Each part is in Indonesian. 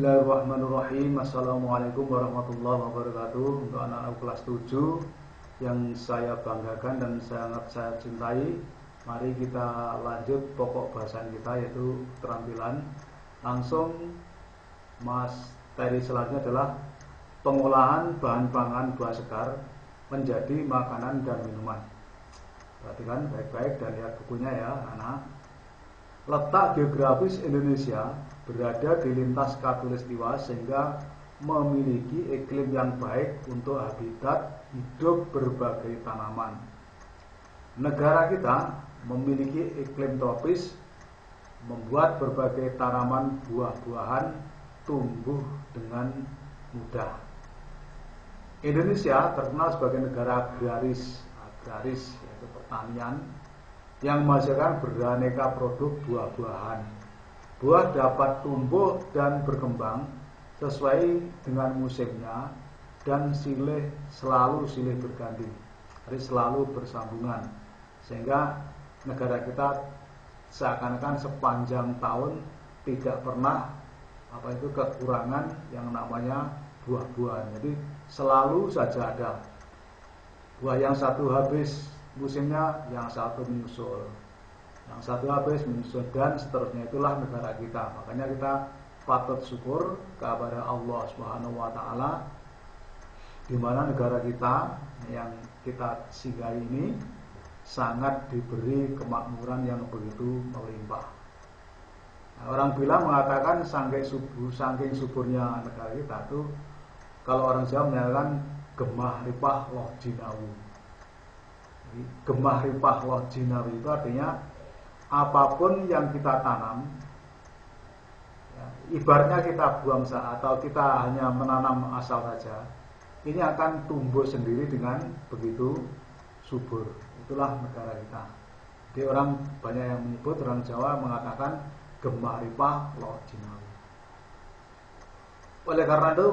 Bismillahirrahmanirrahim. Assalamualaikum warahmatullahi wabarakatuh. Untuk anak-anak kelas 7 yang saya banggakan dan sangat saya cintai, mari kita lanjut pokok bahasan kita, yaitu keterampilan. Langsung materi selanjutnya adalah pengolahan bahan pangan buah segar menjadi makanan dan minuman. Perhatikan baik-baik dan lihat bukunya ya anak. Letak geografis Indonesia berada di lintas khatulistiwa sehingga memiliki iklim yang baik untuk habitat hidup berbagai tanaman. Negara kita memiliki iklim tropis, membuat berbagai tanaman buah-buahan tumbuh dengan mudah. Indonesia terkenal sebagai negara agraris yaitu pertanian, yang menghasilkan beraneka produk buah-buahan. Buah dapat tumbuh dan berkembang sesuai dengan musimnya dan selalu silih berganti, jadi selalu bersambungan, sehingga negara kita seakan-akan sepanjang tahun tidak pernah kekurangan yang namanya buah-buahan. Jadi selalu saja ada buah, yang satu habis musimnya, yang satu menyusul, yang satu habis menyusul, dan seterusnya. Itulah negara kita. Makanya kita patut syukur kepada Allah Subhanahu wa Ta'ala, di mana negara kita yang kita singgahi ini sangat diberi kemakmuran yang begitu melimpah. Nah, orang bilang mengatakan saking suburnya negara kita itu, kalau orang Jawa menyatakan gemah ripah loh jinawi. Gemah ripah loh jinawi itu artinya apapun yang kita tanam, ya, ibaratnya kita buang atau kita hanya menanam asal saja, ini akan tumbuh sendiri dengan begitu subur. Itulah negara kita. Jadi orang banyak yang menyebut, orang Jawa mengatakan gemah ripah loh jinawi. Oleh karena itu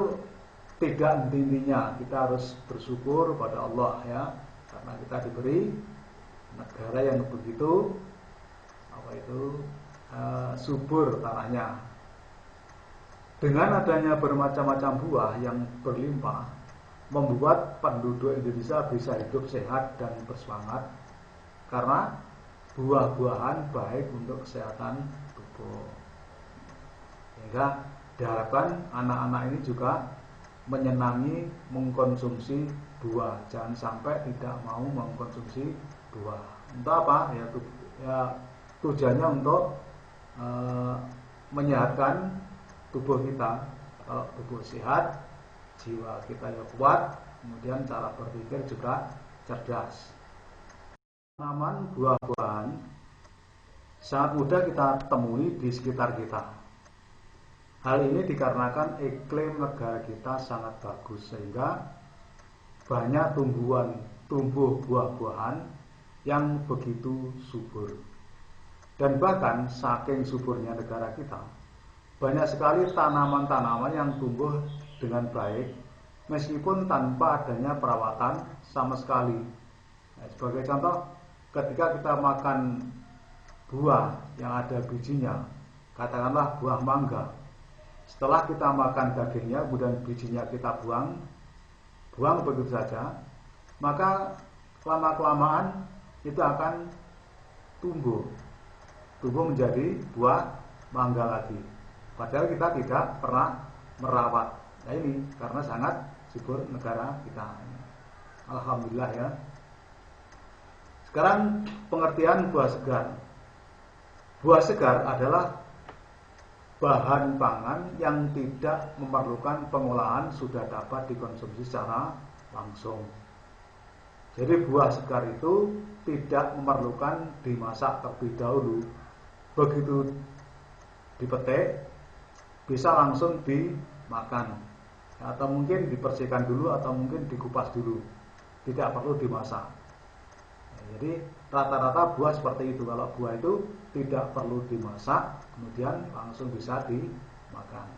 tidak henti-hentinya kita harus bersyukur pada Allah ya, karena kita diberi negara yang begitu subur tanahnya. Dengan adanya bermacam-macam buah yang berlimpah, membuat penduduk Indonesia bisa hidup sehat dan bersemangat, karena buah-buahan baik untuk kesehatan tubuh. Sehingga diharapkan anak-anak ini juga menyenangi mengkonsumsi buah, jangan sampai tidak mau mengkonsumsi buah. Untuk apa? Ya tujuannya untuk menyehatkan tubuh kita. Kalau tubuh sehat, jiwa kita ya kuat, kemudian cara berpikir juga cerdas. Tanaman buah-buahan sangat mudah kita temui di sekitar kita. Hal ini dikarenakan iklim negara kita sangat bagus, sehingga banyak tumbuh buah-buahan yang begitu subur. Dan bahkan saking suburnya negara kita, banyak sekali tanaman-tanaman yang tumbuh dengan baik meskipun tanpa adanya perawatan sama sekali. Nah, sebagai contoh, ketika kita makan buah yang ada bijinya, katakanlah buah mangga, setelah kita makan dagingnya, kemudian bijinya kita buang begitu saja, maka lama-kelamaan itu akan tumbuh menjadi buah mangga lagi. Padahal kita tidak pernah merawat. Nah ini karena sangat subur negara kita. Alhamdulillah ya. Sekarang pengertian buah segar. Buah segar adalah bahan pangan yang tidak memerlukan pengolahan, sudah dapat dikonsumsi secara langsung. Jadi buah segar itu tidak memerlukan dimasak terlebih dahulu. Begitu dipetik bisa langsung dimakan, atau mungkin dibersihkan dulu, atau mungkin dikupas dulu, tidak perlu dimasak. Jadi rata-rata buah seperti itu. Kalau buah itu tidak perlu dimasak, kemudian langsung bisa dimakan.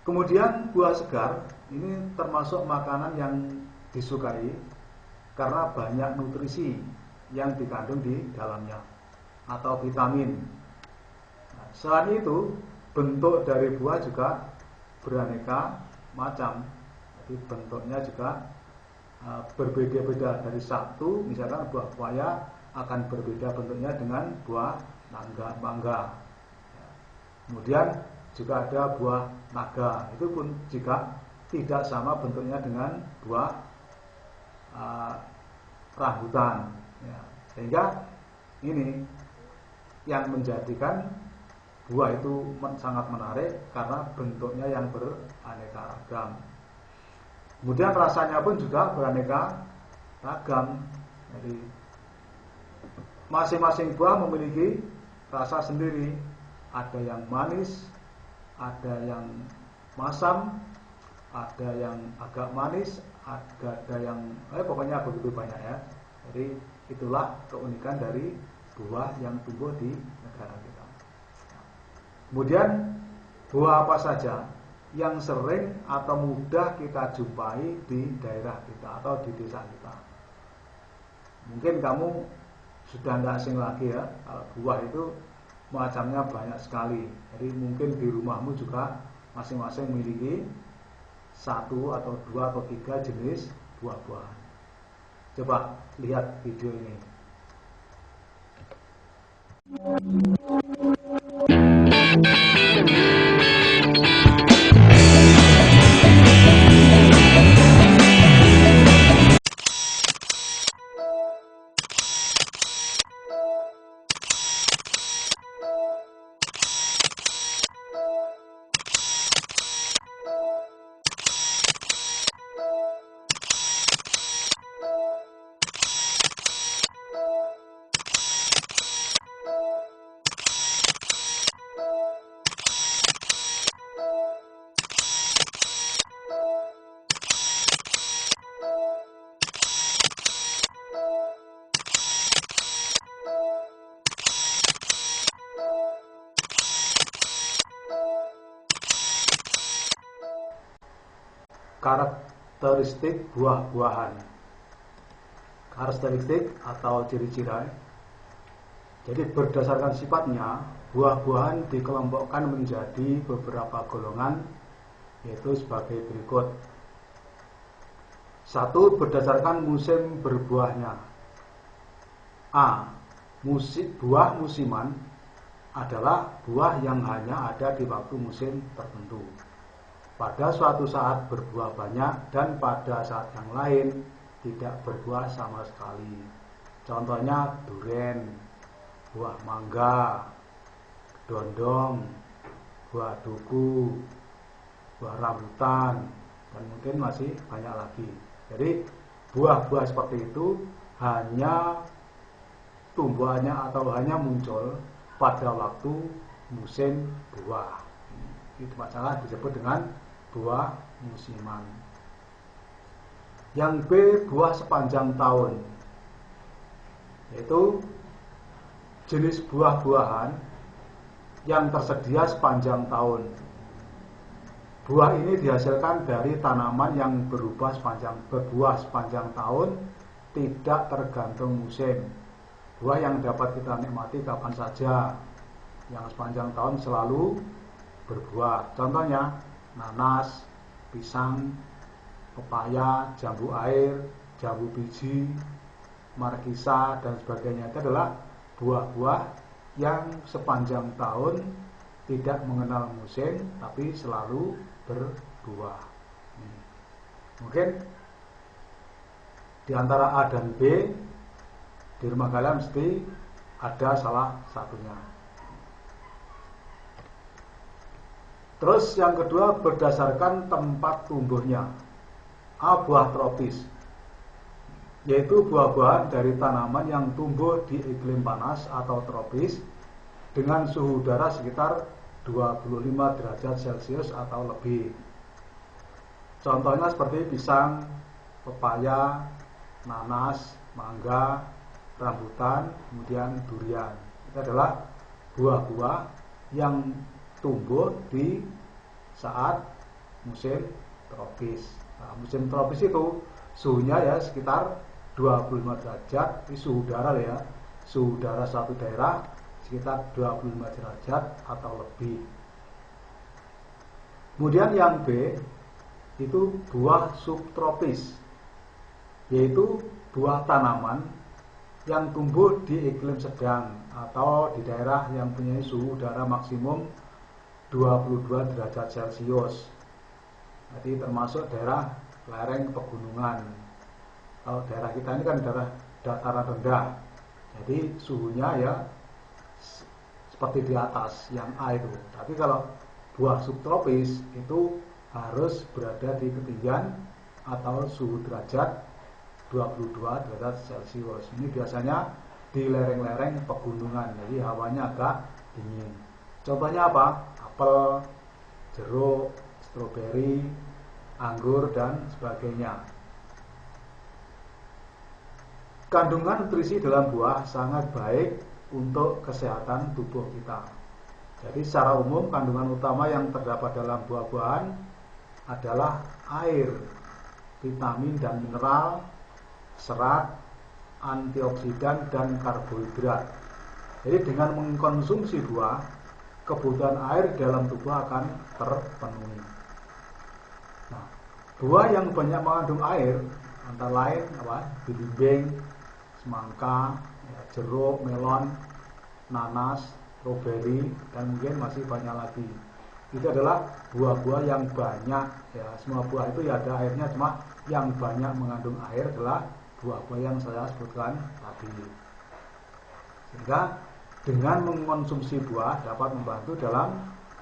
Kemudian buah segar ini termasuk makanan yang disukai karena banyak nutrisi yang dikandung di dalamnya atau vitamin. Nah, selain itu bentuk dari buah juga beraneka macam. Jadi bentuknya juga berbeda-beda. Dari satu, misalkan buah pepaya akan berbeda bentuknya dengan buah mangga. Kemudian juga ada buah naga, itu pun juga tidak sama bentuknya dengan buah rambutan. Sehingga ini yang menjadikan buah itu sangat menarik karena bentuknya yang beraneka ragam. Kemudian rasanya pun juga beraneka ragam. Jadi masing-masing buah memiliki rasa sendiri. Ada yang manis, ada yang masam, ada yang agak manis, ada yang pokoknya begitu banyak ya. Jadi itulah keunikan dari buah yang tumbuh di negara kita. Kemudian buah apa saja yang sering atau mudah kita jumpai di daerah kita atau di desa kita? Mungkin kamu sudah tidak asing lagi ya, kalau buah itu macamnya banyak sekali. Jadi mungkin di rumahmu juga masing-masing memiliki 1 atau 2 atau 3 jenis buah-buahan. Coba lihat video ini. Karakteristik buah-buahan. Karakteristik atau ciri-ciri. Jadi berdasarkan sifatnya, buah-buahan dikelompokkan menjadi beberapa golongan, yaitu sebagai berikut. 1. Berdasarkan musim berbuahnya. A. Buah musiman adalah buah yang hanya ada di waktu musim tertentu. Pada suatu saat berbuah banyak dan pada saat yang lain tidak berbuah sama sekali. Contohnya duren, buah mangga, dondong, buah duku, buah rambutan, dan mungkin masih banyak lagi. Jadi buah-buah seperti itu hanya tumbuhannya atau hanya muncul pada waktu musim buah. Itu masalah disebut dengan buah musiman. Yang B, buah sepanjang tahun, yaitu jenis buah-buahan yang tersedia sepanjang tahun. Buah ini dihasilkan dari tanaman yang berbuah sepanjang tahun, tidak tergantung musim. Buah yang dapat kita nikmati kapan saja, yang sepanjang tahun selalu berbuah. Contohnya nanas, pisang, pepaya, jambu air, jambu biji, markisa, dan sebagainya. Itu adalah buah-buah yang sepanjang tahun tidak mengenal musim, tapi selalu berbuah. Mungkin di antara A dan B di rumah kalian mesti ada salah satunya. Terus yang kedua, berdasarkan tempat tumbuhnya. A. Buah tropis, yaitu buah-buahan dari tanaman yang tumbuh di iklim panas atau tropis dengan suhu udara sekitar 25 derajat Celcius atau lebih. Contohnya seperti pisang, pepaya, nanas, mangga, rambutan, kemudian durian. Itu adalah buah-buah yang tumbuh di saat musim tropis. Nah, musim tropis itu suhunya ya sekitar 25 derajat, ini suhu udara ya. Suhu udara suatu daerah sekitar 25 derajat atau lebih. Kemudian yang B itu buah subtropis, yaitu buah tanaman yang tumbuh di iklim sedang atau di daerah yang punya suhu udara maksimum 22 derajat Celcius. Jadi termasuk daerah lereng pegunungan. Kalau daerah kita ini kan daerah dataran rendah, jadi suhunya ya seperti di atas yang A itu. Tapi kalau buah subtropis itu harus berada di ketinggian atau suhu derajat 22 derajat Celcius. Ini biasanya di lereng-lereng pegunungan, jadi hawanya agak dingin. Contohnya apa? Apel, jeruk, stroberi, anggur, dan sebagainya. Kandungan nutrisi dalam buah sangat baik untuk kesehatan tubuh kita. Jadi secara umum kandungan utama yang terdapat dalam buah-buahan adalah air, vitamin dan mineral, serat, antioksidan, dan karbohidrat. Jadi dengan mengkonsumsi buah, kebutuhan air dalam tubuh akan terpenuhi. Nah, buah yang banyak mengandung air antara lain belimbing, semangka, jeruk, melon, nanas, stroberi, dan mungkin masih banyak lagi. Itu adalah buah-buah yang banyak, ya semua buah itu ya ada airnya, cuma yang banyak mengandung air adalah buah-buah yang saya sebutkan tadi. Sehingga dengan mengkonsumsi buah dapat membantu dalam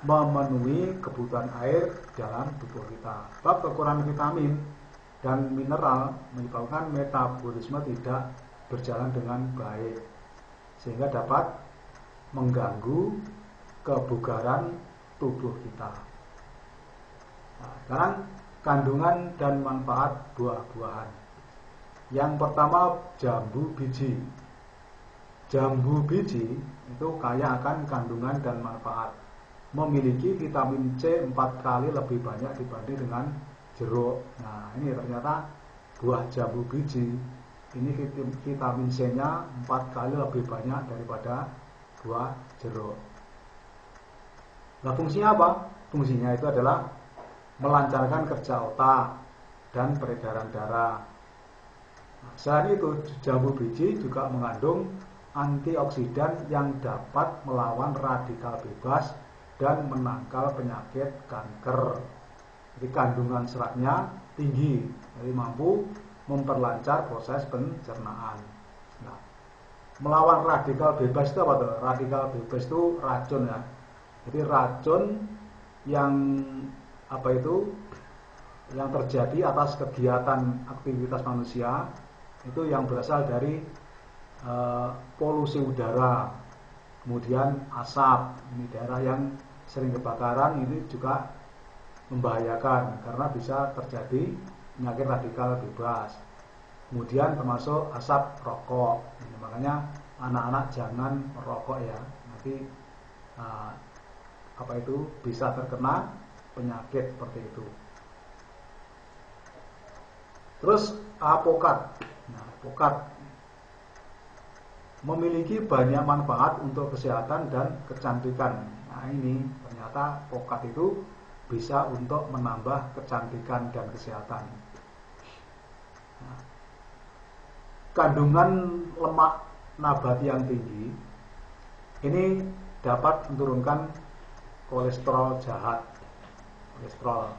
memenuhi kebutuhan air dalam tubuh kita. Sebab kekurangan vitamin dan mineral menyebabkan metabolisme tidak berjalan dengan baik, sehingga dapat mengganggu kebugaran tubuh kita. Nah, sekarang kandungan dan manfaat buah-buahan. Yang pertama, jambu biji. Jambu biji itu kaya akan kandungan dan manfaat. Memiliki vitamin C 4 kali lebih banyak dibanding dengan jeruk. Nah, ini ternyata buah jambu biji ini vitamin C-nya 4 kali lebih banyak daripada buah jeruk. Nah, fungsinya apa? Fungsinya itu adalah melancarkan kerja otak dan peredaran darah. Nah, selain itu, jambu biji juga mengandung antioksidan yang dapat melawan radikal bebas dan menangkal penyakit kanker. Jadi kandungan seratnya tinggi, jadi mampu memperlancar proses pencernaan. Nah, melawan radikal bebas itu apa tuh? Radikal bebas itu racun ya. Jadi racun yang yang terjadi atas kegiatan aktivitas manusia itu yang berasal dari polusi udara, kemudian asap. Ini daerah yang sering kebakaran ini juga membahayakan karena bisa terjadi penyakit radikal bebas. Kemudian termasuk asap rokok. Ini makanya anak-anak jangan merokok ya. Nanti bisa terkena penyakit seperti itu. Terus apokat. Nah, apokat memiliki banyak manfaat untuk kesehatan dan kecantikan. Nah, ini ternyata apokat itu bisa untuk menambah kecantikan dan kesehatan. Nah, kandungan lemak nabati yang tinggi ini dapat menurunkan kolesterol jahat. Kolesterol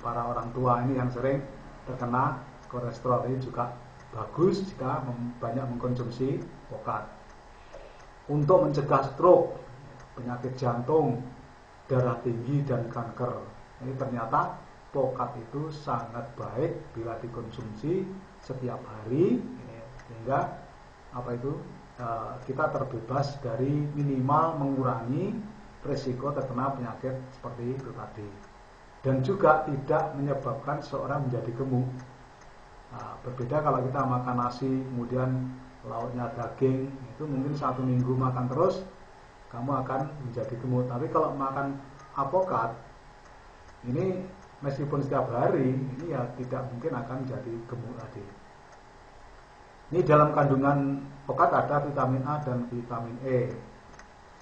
para orang tua ini yang sering terkena kolesterol ini juga bagus jika banyak mengkonsumsi apokat. Untuk mencegah stroke, penyakit jantung, darah tinggi, dan kanker. Ini ternyata apokat itu sangat baik bila dikonsumsi setiap hari, sehingga kita terbebas dari minimal mengurangi risiko terkena penyakit seperti itu tadi, dan juga tidak menyebabkan seorang menjadi gemuk. Nah, berbeda kalau kita makan nasi kemudian lauknya daging, itu mungkin 1 minggu makan terus kamu akan menjadi gemuk. Tapi kalau makan apokat ini meskipun setiap hari ini ya tidak mungkin akan menjadi gemuk tadi. Ini dalam kandungan apokat ada vitamin A dan vitamin E,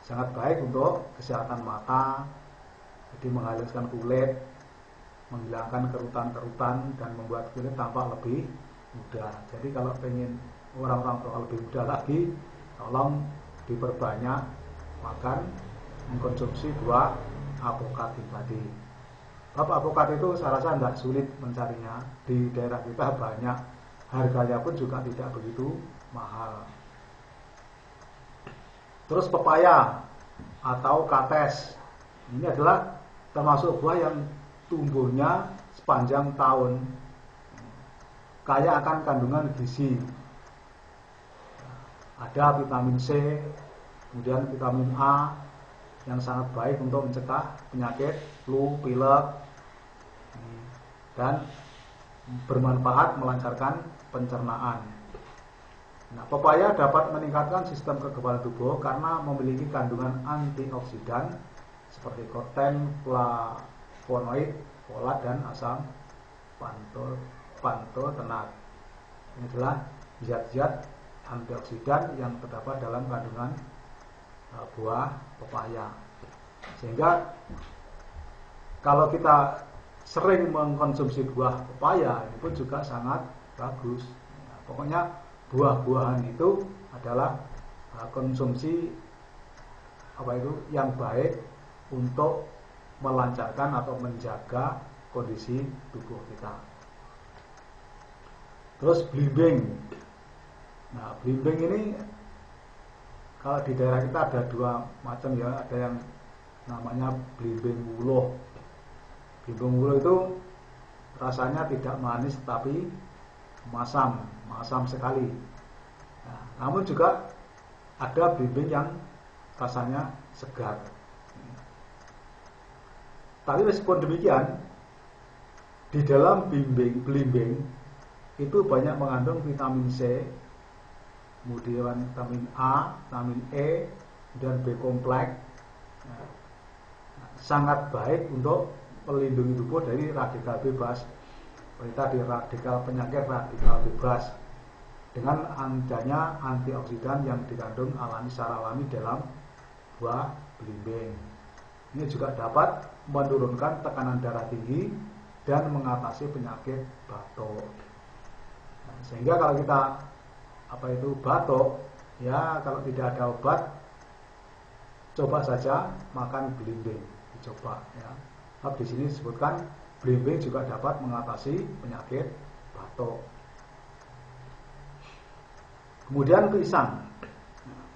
sangat baik untuk kesehatan mata, Jadi menghaluskan kulit, menghilangkan kerutan-kerutan, dan membuat kulit tampak lebih muda. Jadi kalau pengen orang-orang tua lebih muda lagi, tolong diperbanyak makan, mengkonsumsi buah apokat tadi. Apokat itu saya rasa tidak sulit mencarinya, di daerah kita banyak, harganya pun juga tidak begitu mahal. Terus pepaya atau kates, ini adalah termasuk buah yang tumbuhnya sepanjang tahun, kaya akan kandungan gizi. Ada vitamin C, kemudian vitamin A yang sangat baik untuk mencegah penyakit flu, pilek, dan bermanfaat melancarkan pencernaan. Nah, pepaya dapat meningkatkan sistem kekebalan tubuh karena memiliki kandungan antioksidan seperti koten, flavonoid, folat, dan asam pantotenat. Ini adalah zat-zat antioksidan yang terdapat dalam kandungan buah pepaya. Sehingga kalau kita sering mengkonsumsi buah pepaya, ini pun juga sangat bagus. Nah, pokoknya buah-buahan itu adalah konsumsi yang baik untuk melancarkan atau menjaga kondisi tubuh kita. Terus blimbing. Nah, blimbing ini kalau di daerah kita ada dua macam ya, ada yang namanya blimbing wuluh. Blimbing wuluh itu rasanya tidak manis tapi masam sekali. Nah, namun juga ada blimbing yang rasanya segar. Tapi meskipun demikian, di dalam blimbing itu banyak mengandung vitamin C, kemudian vitamin A, vitamin E, dan B kompleks. Nah, sangat baik untuk melindungi tubuh dari radikal bebas, seperti radikal penyakit, radikal bebas, dengan adanya antioksidan yang dikandung secara alami dalam buah blimbing. Ini juga dapat menurunkan tekanan darah tinggi dan mengatasi penyakit batuk. Nah, sehingga kalau kita batuk, ya kalau tidak ada obat, coba saja makan blimbing, dicoba ya. Di sini disebutkan blimbing juga dapat mengatasi penyakit batuk. Kemudian pisang.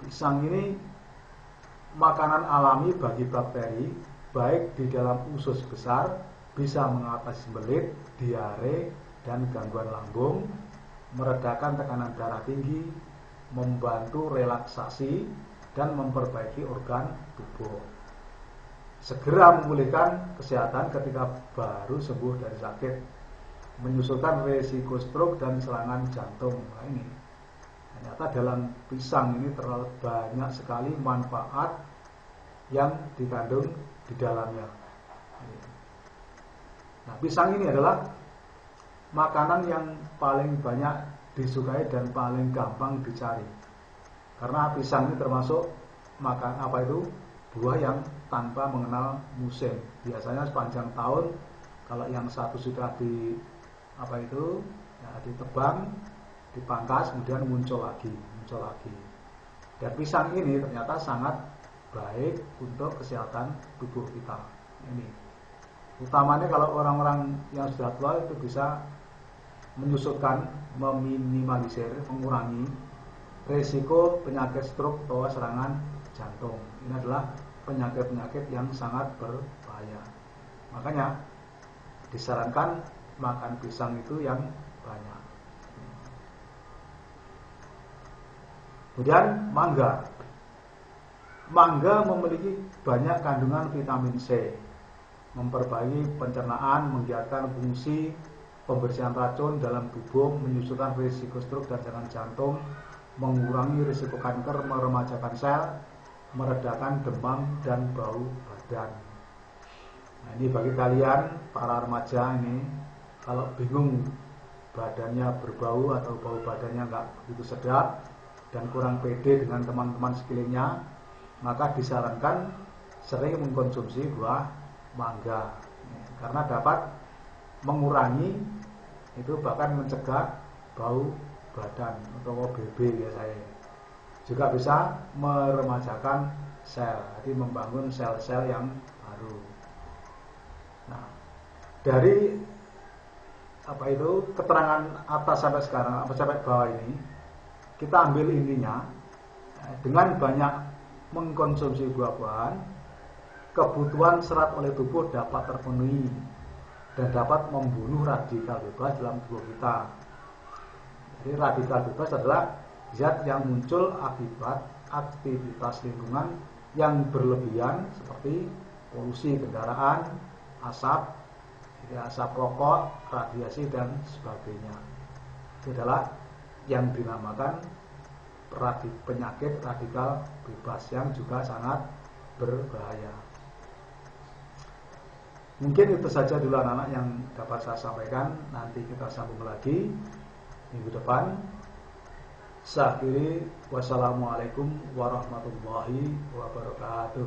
Pisang ini makanan alami bagi bakteri, baik di dalam usus besar, bisa mengatasi sembelit, diare, dan gangguan lambung, meredakan tekanan darah tinggi, membantu relaksasi, dan memperbaiki organ tubuh. Segera memulihkan kesehatan ketika baru sembuh dari sakit, menyusulkan resiko stroke dan serangan jantung. Nah, ini ternyata dalam pisang ini terlalu banyak sekali manfaat yang dikandung di dalamnya. Nah, pisang ini adalah makanan yang paling banyak disukai dan paling gampang dicari, karena pisang ini termasuk buah yang tanpa mengenal musim. Biasanya sepanjang tahun, kalau yang satu sudah ditebang, dipangkas, kemudian muncul lagi. Dan pisang ini ternyata sangat baik untuk kesehatan tubuh kita. Ini utamanya kalau orang-orang yang sudah tua itu bisa menyusutkan, meminimalisir, mengurangi resiko penyakit stroke atau serangan jantung. Ini adalah penyakit-penyakit yang sangat berbahaya. Makanya disarankan makan pisang itu yang banyak. Kemudian mangga. Mangga memiliki banyak kandungan vitamin C, memperbaiki pencernaan, menggiatkan fungsi pembersihan racun dalam tubuh, menyusulkan risiko stroke dan serangan jantung, mengurangi risiko kanker, meremajakan sel, meredakan demam dan bau badan. Nah, ini bagi kalian para remaja ini, kalau bingung badannya berbau atau bau badannya nggak begitu sedap dan kurang pede dengan teman-teman sekelilingnya, maka disarankan sering mengkonsumsi buah mangga, karena dapat mengurangi, itu bahkan mencegah bau badan atau BB biasanya. Juga bisa meremajakan sel, jadi membangun sel-sel yang baru. Nah, dari keterangan atas sampai sekarang, sampai bawah ini, kita ambil intinya, dengan banyak mengkonsumsi buah-buahan, kebutuhan serat oleh tubuh dapat terpenuhi dan dapat membunuh radikal bebas dalam tubuh kita. Jadi radikal bebas adalah zat yang muncul akibat aktivitas lingkungan yang berlebihan seperti polusi kendaraan, asap rokok, radiasi dan sebagainya. Itu adalah yang dinamakan penyakit radikal bebas yang juga sangat berbahaya. Mungkin itu saja dulu anak-anak yang dapat saya sampaikan. Nanti kita sambung lagi minggu depan. Saya akhiri, wassalamualaikum warahmatullahi wabarakatuh.